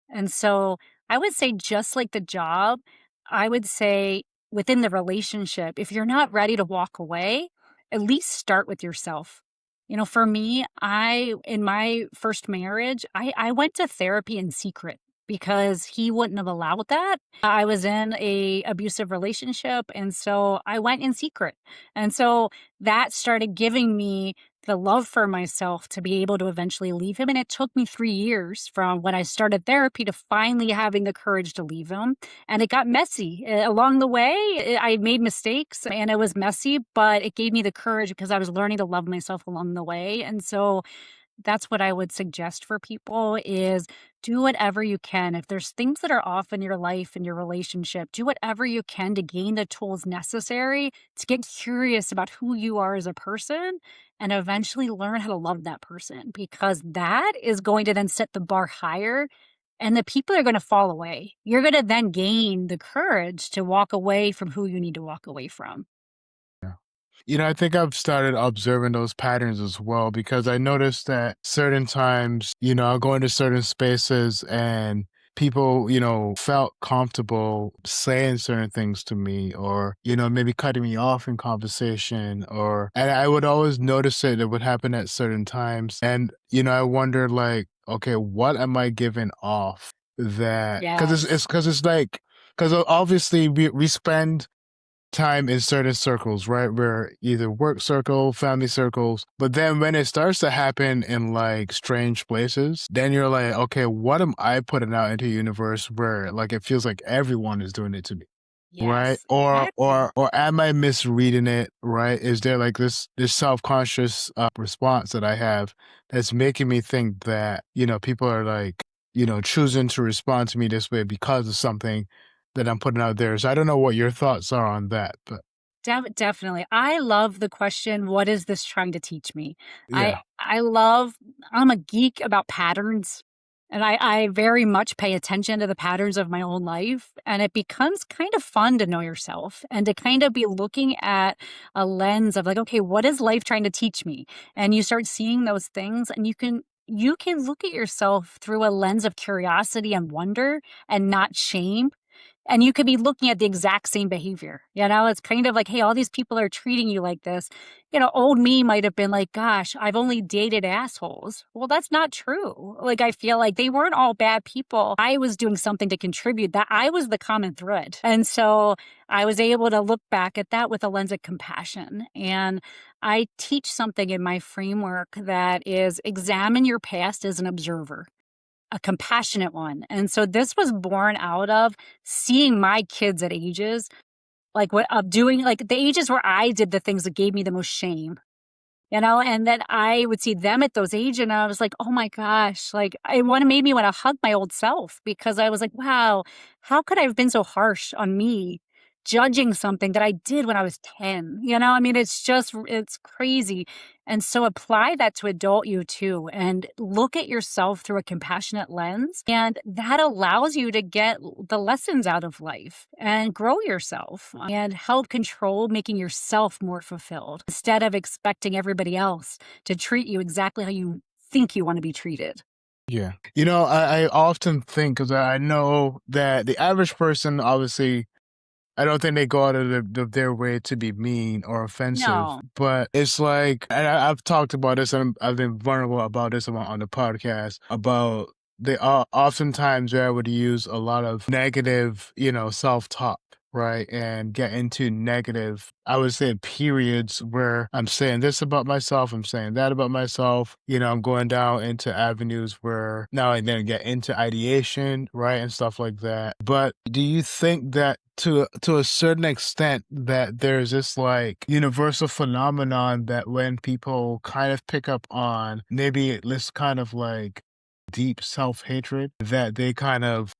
B: And so I would say, just like the job, I would say within the relationship, if you're not ready to walk away, at least start with yourself. For me, in my first marriage, I went to therapy in secret because he wouldn't have allowed that. I was in a abusive relationship, and so I went in secret. And so that started giving me the love for myself to be able to eventually leave him. And it took me 3 years from when I started therapy to finally having the courage to leave him. And it got messy. Along the way, I made mistakes and it was messy, but it gave me the courage because I was learning to love myself along the way. And so that's what I would suggest for people is do whatever you can. If there's things that are off in your life and your relationship, do whatever you can to gain the tools necessary to get curious about who you are as a person and eventually learn how to love that person, because that is going to then set the bar higher and the people are going to fall away. You're going to then gain the courage to walk away from who you need to walk away from.
A: Yeah. I think I've started observing those patterns as well because I noticed that certain times, I'll go into certain spaces and people, felt comfortable saying certain things to me or, maybe cutting me off in conversation and I would always notice it would happen at certain times. And, I wonder like, okay, what am I giving off that, because
B: Yes.
A: because obviously we spend time in certain circles, right? Where either work circle, family circles, but then when it starts to happen in like strange places, then you're like, okay, what am I putting out into the universe where like it feels like everyone is doing it to me? Right?
B: Yes, exactly.
A: Or am I misreading it? Right? Is there like this self-conscious response that I have that's making me think that, people are like, choosing to respond to me this way because of something that I'm putting out there. So I don't know what your thoughts are on that, but
B: Definitely. I love the question, what is this trying to teach me? I
A: yeah.
B: I love I'm a geek about patterns, and I very much pay attention to the patterns of my own life, and it becomes kind of fun to know yourself and to kind of be looking at a lens of like, okay, what is life trying to teach me? And you start seeing those things and you can look at yourself through a lens of curiosity and wonder and not shame, and you could be looking at the exact same behavior. It's kind of like, hey, all these people are treating you like this. Old me might have been like, gosh, I've only dated assholes. Well, that's not true. Like, I feel like they weren't all bad people. I was doing something to contribute, that I was the common thread. And so I was able to look back at that with a lens of compassion. And I teach something in my framework that is examine your past as an observer, a compassionate one. And so this was born out of seeing my kids at ages like what of doing like the ages where I did the things that gave me the most shame. And then I would see them at those age and I was like, oh my gosh, like made me want to hug my old self, because I was like, wow, how could I have been so harsh on me judging something that I did when I was 10? It's crazy. And so apply that to adult you too, and look at yourself through a compassionate lens. And that allows you to get the lessons out of life and grow yourself and help control making yourself more fulfilled instead of expecting everybody else to treat you exactly how you think you want to be treated.
A: Yeah. I often think, because I know that the average person, obviously, I don't think they go out of their way to be mean or offensive,
B: No.
A: but it's like, and I've talked about this, and I've been vulnerable about this on the podcast, about they are oftentimes they're able to use a lot of negative, self-talk, right? And get into negative, I would say, periods where I'm saying this about myself, I'm saying that about myself, I'm going down into avenues where now I then get into ideation, right? And stuff like that. But do you think that to a certain extent that there's this like universal phenomenon that when people kind of pick up on maybe this kind of like deep self-hatred, that they kind of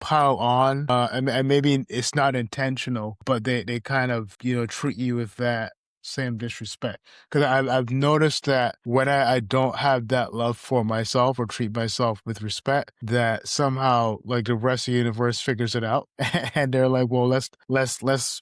A: pile on, and maybe it's not intentional, but they kind of, treat you with that same disrespect? Because I've noticed that when I don't have that love for myself or treat myself with respect, that somehow like the rest of the universe figures it out and they're like, well, let's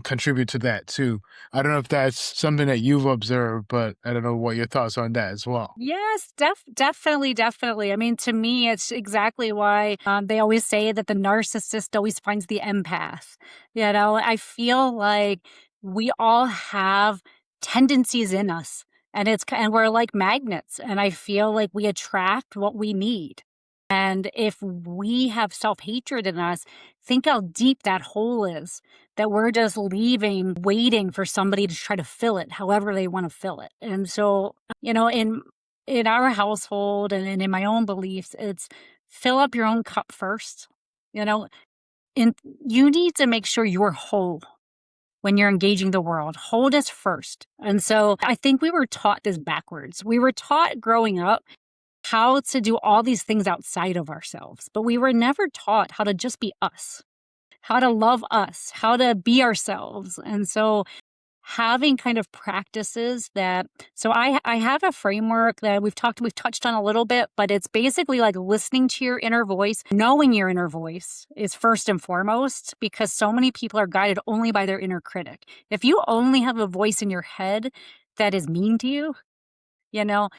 A: contribute to that too. I don't know if that's something that you've observed, but I don't know what your thoughts on that as well.
B: Yes, definitely. I mean, to me, it's exactly why they always say that the narcissist always finds the empath. I feel like we all have tendencies in us, and we're like magnets. And I feel like we attract what we need. And if we have self hatred in us, think how deep that hole is, that we're just leaving, waiting for somebody to try to fill it however they want to fill it. And so, in our household and in my own beliefs, it's fill up your own cup first. You know, and you need to make sure you're whole when you're engaging the world. Hold us first. And so I think we were taught this backwards. We were taught growing up how to do all these things outside of ourselves, but we were never taught how to just be us, how to love us, how to be ourselves. And so having kind of practices that, so I have a framework that we've touched on a little bit, but it's basically like listening to your inner voice. Knowing your inner voice is first and foremost, because so many people are guided only by their inner critic. If you only have a voice in your head that is mean to you, you know,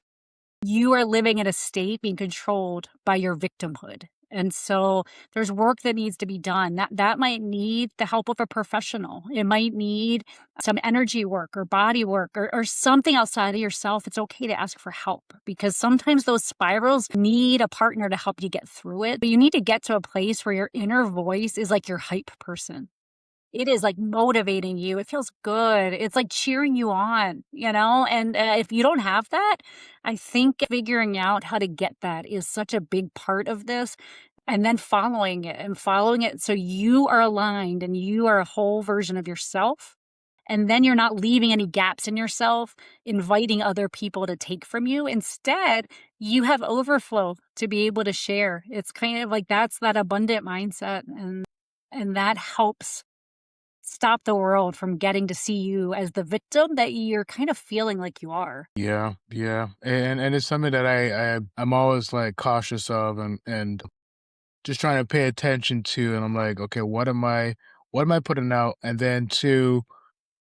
B: you are living in a state being controlled by your victimhood. And so there's work that needs to be done. That might need the help of a professional. It might need some energy work or body work or something outside of yourself. It's okay to ask for help, because sometimes those spirals need a partner to help you get through it. But you need to get to a place where your inner voice is like your hype person. it is like motivating you. It feels good. It's like cheering you on, you know? And if you don't have that, I think figuring out how to get that is such a big part of this. And then following it so you are aligned and you are a whole version of yourself. And then you're not leaving any gaps in yourself, inviting other people to take from you. Instead, you have overflow to be able to share. It's kind of like that's that abundant mindset. And that helps stop the world from getting to see you as the victim that you're kind of feeling like you are.
A: Yeah, yeah. And it's something that I'm always like cautious of and just trying to pay attention to. And I'm like, okay, what am I putting out? And then two,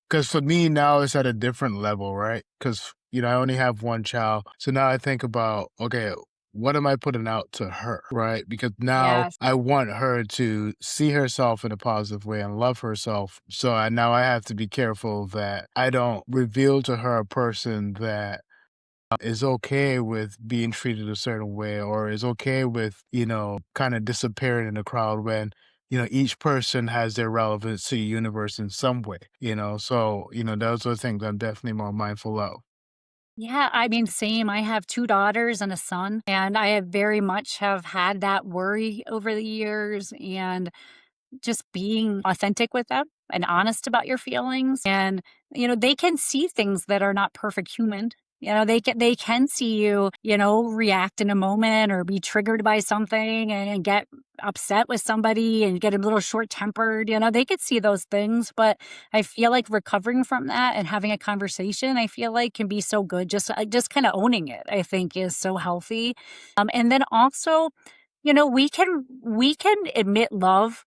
A: because for me now it's at a different level, right? Because I only have one child, so now I think about, okay, what am I putting out to her, right? Because now
B: Yes.
A: I want her to see herself in a positive way and love herself. So now I have to be careful that I don't reveal to her a person that is okay with being treated a certain way or is okay with, kind of disappearing in the crowd when, each person has their relevance to the universe in some way. So, those are things I'm definitely more mindful of.
B: Yeah, I mean, same. I have 2 daughters and a son, and I have very much have had that worry over the years, and just being authentic with them and honest about your feelings. And, they can see things that are not perfect human. They can see you, react in a moment or be triggered by something and get upset with somebody and get a little short tempered. They could see those things. But I feel like recovering from that and having a conversation, I feel like can be so good. Just kind of owning it, I think, is so healthy. And then also, we can admit love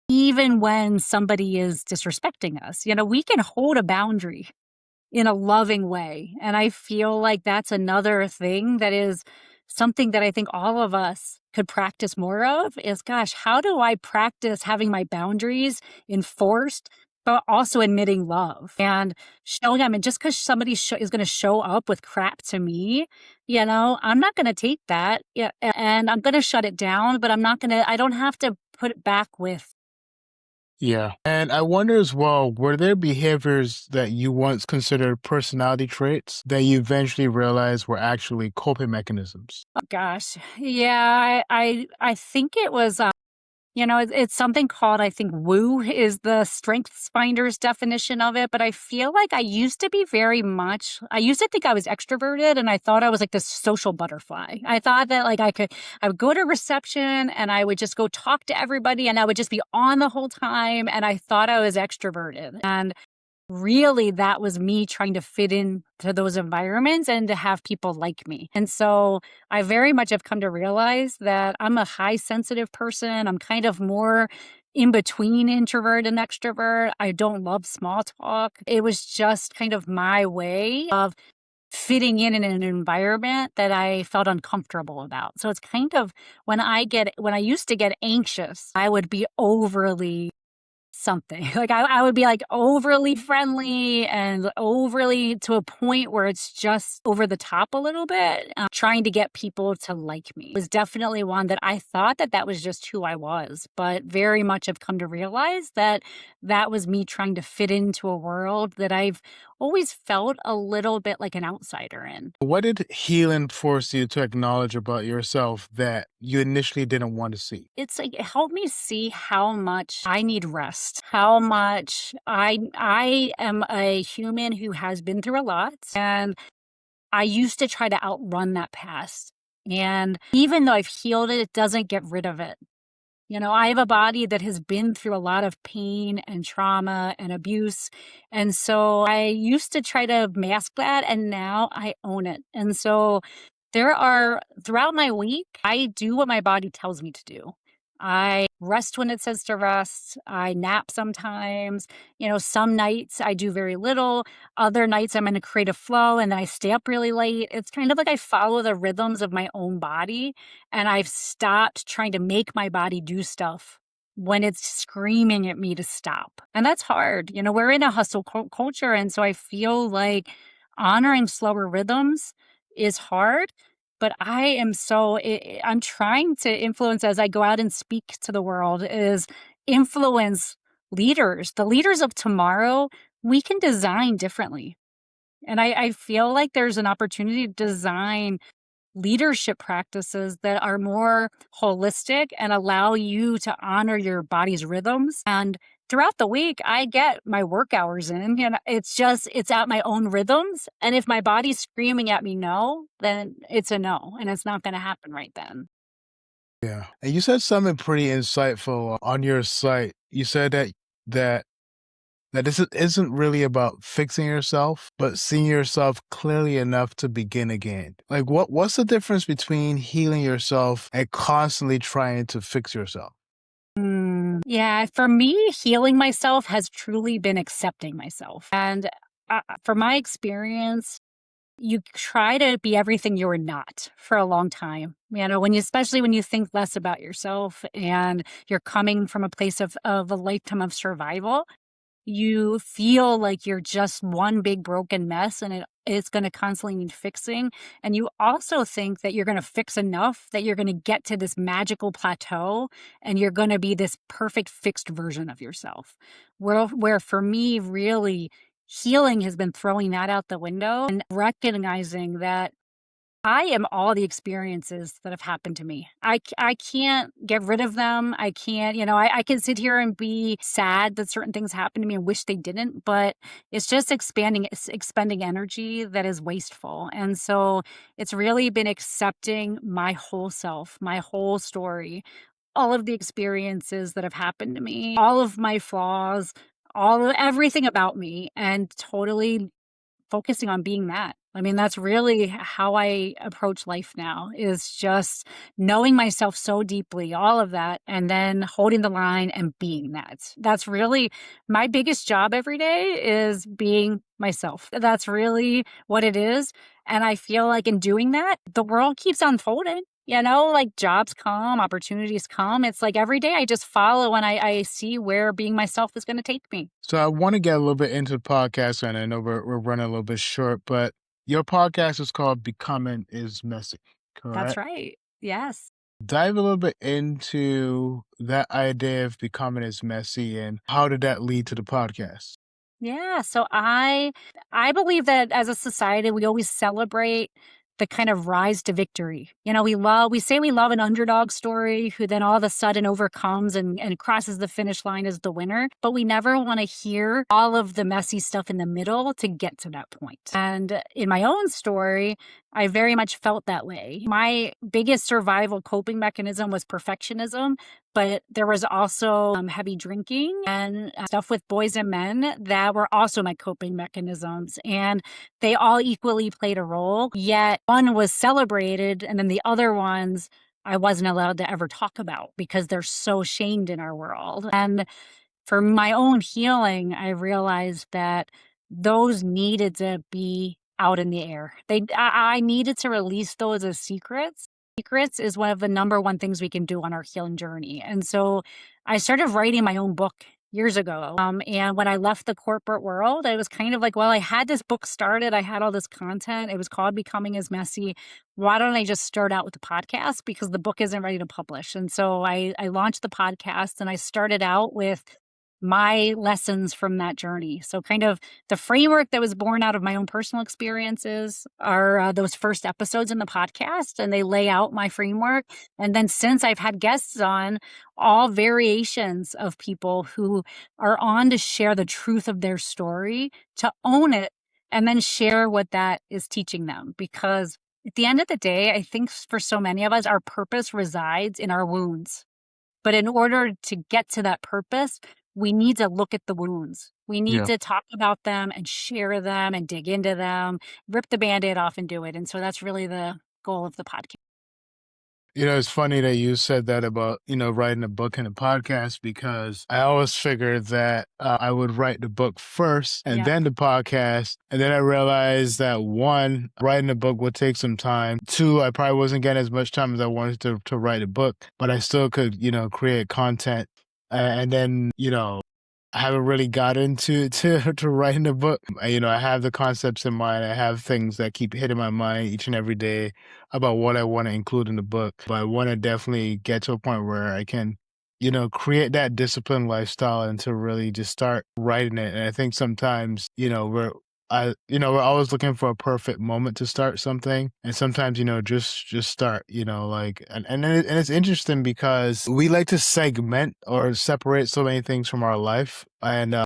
B: even when somebody is disrespecting us. We can hold a boundary in a loving way. And I feel like that's another thing that is something that I think all of us could practice more of is, gosh, how do I practice having my boundaries enforced, but also admitting love and showing them? And just because somebody is going to show up with crap to me, I'm not going to take that. Yeah, and I'm going to shut it down, but I don't have to put it back with.
A: Yeah. And I wonder as well, were there behaviors that you once considered personality traits that you eventually realized were actually coping mechanisms?
B: Oh gosh. Yeah, I think it was it's something called, I think, woo is the strengths finder's definition of it. But I feel like I used to think I was extroverted and I thought I was like this social butterfly. I thought that like I would go to reception and I would just go talk to everybody and I would just be on the whole time. And I thought I was extroverted. And really, that was me trying to fit into those environments and to have people like me. And so I very much have come to realize that I'm a high sensitive person. I'm kind of more in between introvert and extrovert. I don't love small talk. It was just kind of my way of fitting in an environment that I felt uncomfortable about. So it's kind of when I used to get anxious, I would be overly something. Like I would be like overly friendly and overly to a point where it's just over the top a little bit, trying to get people to like me. It was definitely one that I thought that was just who I was, but very much have come to realize that was me trying to fit into a world that I've always felt a little bit like an outsider in.
A: What did healing force you to acknowledge about yourself that you initially didn't want to see?
B: It's like it helped me see how much I need rest, how much I am a human who has been through a lot, and I used to try to outrun that past. And even though I've healed it, it doesn't get rid of it. I have a body that has been through a lot of pain and trauma and abuse. And so I used to try to mask that, and now I own it. And so throughout my week, I do what my body tells me to do. I rest when it says to rest. I nap sometimes. Some nights I do very little. Other nights I'm in a creative flow and I stay up really late. It's kind of like I follow the rhythms of my own body and I've stopped trying to make my body do stuff when it's screaming at me to stop. And that's hard. We're in a hustle culture. And so I feel like honoring slower rhythms is hard. But I'm trying to influence as I go out and speak to the world is influence leaders, the leaders of tomorrow, we can design differently. And I feel like there's an opportunity to design leadership practices that are more holistic and allow you to honor your body's rhythms. And throughout the week, I get my work hours in, and it's at my own rhythms. And if my body's screaming at me no, then it's a no, and it's not going to happen right then.
A: Yeah. And you said something pretty insightful on your site. You said that that this isn't really about fixing yourself, but seeing yourself clearly enough to begin again. Like what's the difference between healing yourself and constantly trying to fix yourself?
B: Yeah, for me, healing myself has truly been accepting myself. And from my experience, you try to be everything you're not for a long time. Especially when you think less about yourself and you're coming from a place of a lifetime of survival, you feel like you're just one big broken mess and it's going to constantly need fixing. And you also think that you're going to fix enough that you're going to get to this magical plateau and you're going to be this perfect fixed version of yourself. Where for me, really, healing has been throwing that out the window and recognizing that I am all the experiences that have happened to me. I can't get rid of them. I can't, I can sit here and be sad that certain things happened to me and wish they didn't, but it's just expending energy that is wasteful. And so it's really been accepting my whole self, my whole story, all of the experiences that have happened to me, all of my flaws, everything about me, and totally focusing on being that. That's really how I approach life now, is just knowing myself so deeply, all of that, and then holding the line and being that. That's really my biggest job every day, is being myself. That's really what it is. And I feel like in doing that, the world keeps unfolding. Like jobs come, opportunities come. It's like every day I just follow and I see where being myself is going to take me.
A: So I want to get a little bit into the podcast, and I know we're running a little bit short, but your podcast is called Becoming is Messy,
B: That's
A: correct?
B: right. Yes.
A: Dive a little bit into that idea of becoming is messy and how did that lead to the podcast?
B: Yeah, so I believe that as a society we always celebrate the kind of rise to victory. We say we love an underdog story who then all of a sudden overcomes and crosses the finish line as the winner, but we never want to hear all of the messy stuff in the middle to get to that point. And in my own story, I very much felt that way. My biggest survival coping mechanism was perfectionism, but there was also heavy drinking and stuff with boys and men that were also my coping mechanisms. And they all equally played a role, yet one was celebrated and then the other ones I wasn't allowed to ever talk about because they're so shamed in our world. And for my own healing, I realized that those needed to be out in the air. I needed to release those as secrets. Secrets is one of the number one things we can do on our healing journey. And so I started writing my own book years ago. And when I left the corporate world, I was kind of like, well, I had this book started. I had all this content. It was called Becoming is Messy. Why don't I just start out with the podcast? Because the book isn't ready to publish. And so I launched the podcast and I started out with my lessons from that journey. So kind of the framework that was born out of my own personal experiences are those first episodes in the podcast, and they lay out my framework. And then since I've had guests on, all variations of people who are on to share the truth of their story, to own it, and then share what that is teaching them. Because at the end of the day, I think for so many of us, our purpose resides in our wounds. But in order to get to that purpose, we need to look at the wounds. We need
A: Yeah.
B: to talk about them and share them and dig into them, rip the Band-Aid off and do it. And so that's really the goal of the podcast.
A: It's funny that you said that about, writing a book and a podcast because I always figured that I would write the book first and
B: Yeah.
A: then the podcast. And then I realized that one, writing a book would take some time. Two, I probably wasn't getting as much time as I wanted to write a book, but I still could, create content. And then, I haven't really got into to writing a book. I have the concepts in mind. I have things that keep hitting my mind each and every day about what I want to include in the book. But I want to definitely get to a point where I can, create that disciplined lifestyle and to really just start writing it. And I think sometimes, we're always looking for a perfect moment to start something. And sometimes, just start, and it's interesting because we like to segment or separate so many things from our life. And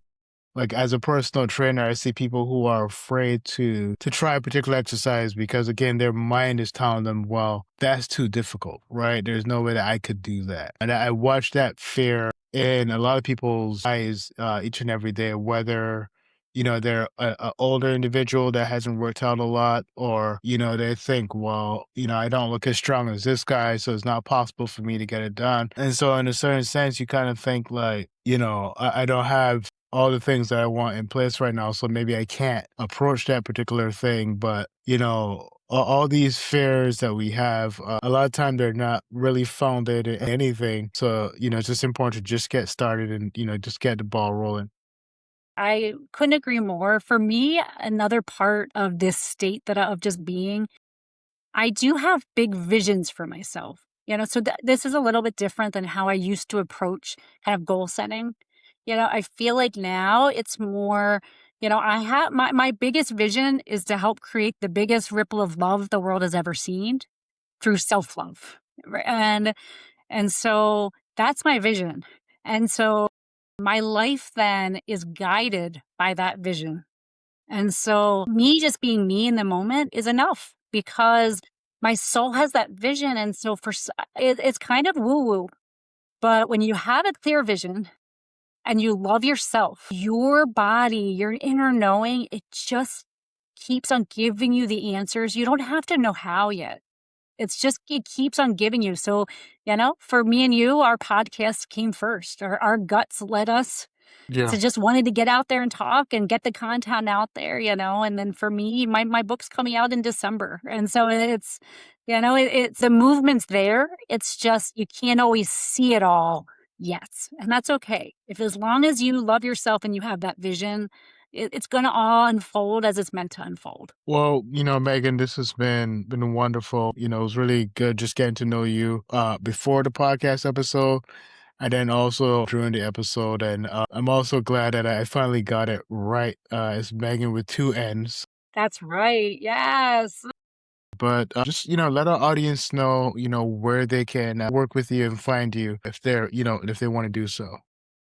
A: like as a personal trainer, I see people who are afraid to try a particular exercise because again, their mind is telling them, well, that's too difficult, right? There's no way that I could do that. And I watch that fear in a lot of people's eyes each and every day, whether they're a older individual that hasn't worked out a lot, or they think, well, I don't look as strong as this guy, so it's not possible for me to get it done. And so in a certain sense, you kind of think like, I don't have all the things that I want in place right now, so maybe I can't approach that particular thing. But all these fears that we have, a lot of time they're not really founded in anything. So it's just important to just get started and just get the ball rolling.
B: I couldn't agree more. For me, another part of this state of just being, I do have big visions for myself. So this is a little bit different than how I used to approach kind of goal setting. I feel like now it's more, I have my biggest vision is to help create the biggest ripple of love the world has ever seen through self-love. And so that's my vision. And so my life then is guided by that vision. And so me just being me in the moment is enough because my soul has that vision. And so it's kind of woo-woo. But when you have a clear vision and you love yourself, your body, your inner knowing, it just keeps on giving you the answers. You don't have to know how yet. It keeps on giving you. So, for me and you, our podcast came first. Our guts led us
A: Yeah.
B: to just wanted to get out there and talk and get the content out there, and then for me, my book's coming out in December. And so it's, it's the movement's there. It's just, you can't always see it all yet. And that's okay. As long as you love yourself and you have that vision, it's going to all unfold as it's meant to unfold.
A: Well, Meghann, this has been wonderful. It was really good just getting to know you before the podcast episode and then also during the episode. And I'm also glad that I finally got it right. It's Meghann with two N's.
B: That's right. Yes.
A: But just, let our audience know, where they can work with you and find you if they're, if they want to do so.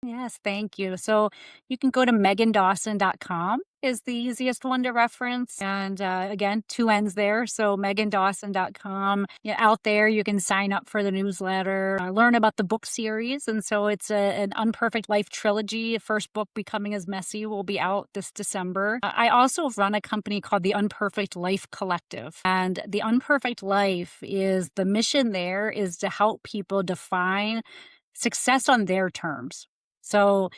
B: Yes, thank you. So you can go to MeghannDawson.com is the easiest one to reference. And again, two N's there. So MeghannDawson.com. Out there, you can sign up for the newsletter, learn about the book series. And so it's an Unperfect Life trilogy. First book, Becoming as Messy, will be out this December. I also run a company called the Unperfect Life Collective. And the Unperfect Life is the mission there is to help people define success on their terms. So,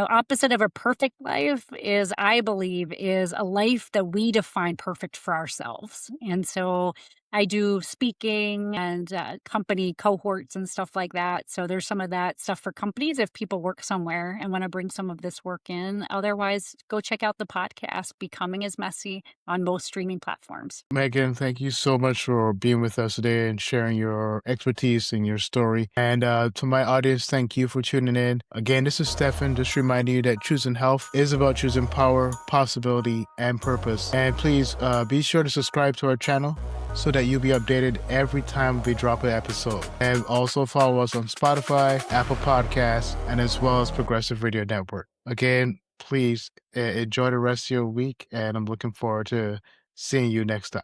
B: opposite of a perfect life is, I believe, is a life that we define perfect for ourselves. And so I do speaking and company cohorts and stuff like that. So there's some of that stuff for companies if people work somewhere and want to bring some of this work in. Otherwise, go check out the podcast, Becoming is Messy, on most streaming platforms.
A: Meghann, thank you so much for being with us today and sharing your expertise and your story. And to my audience, thank you for tuning in. Again, this is Stefan, just reminding you that choosing health is about choosing power, possibility, and purpose. And please be sure to subscribe to our channel so that you'll be updated every time we drop an episode. And also follow us on Spotify, Apple Podcasts, and as well as Progressive Radio Network. Again, please enjoy the rest of your week, and I'm looking forward to seeing you next time.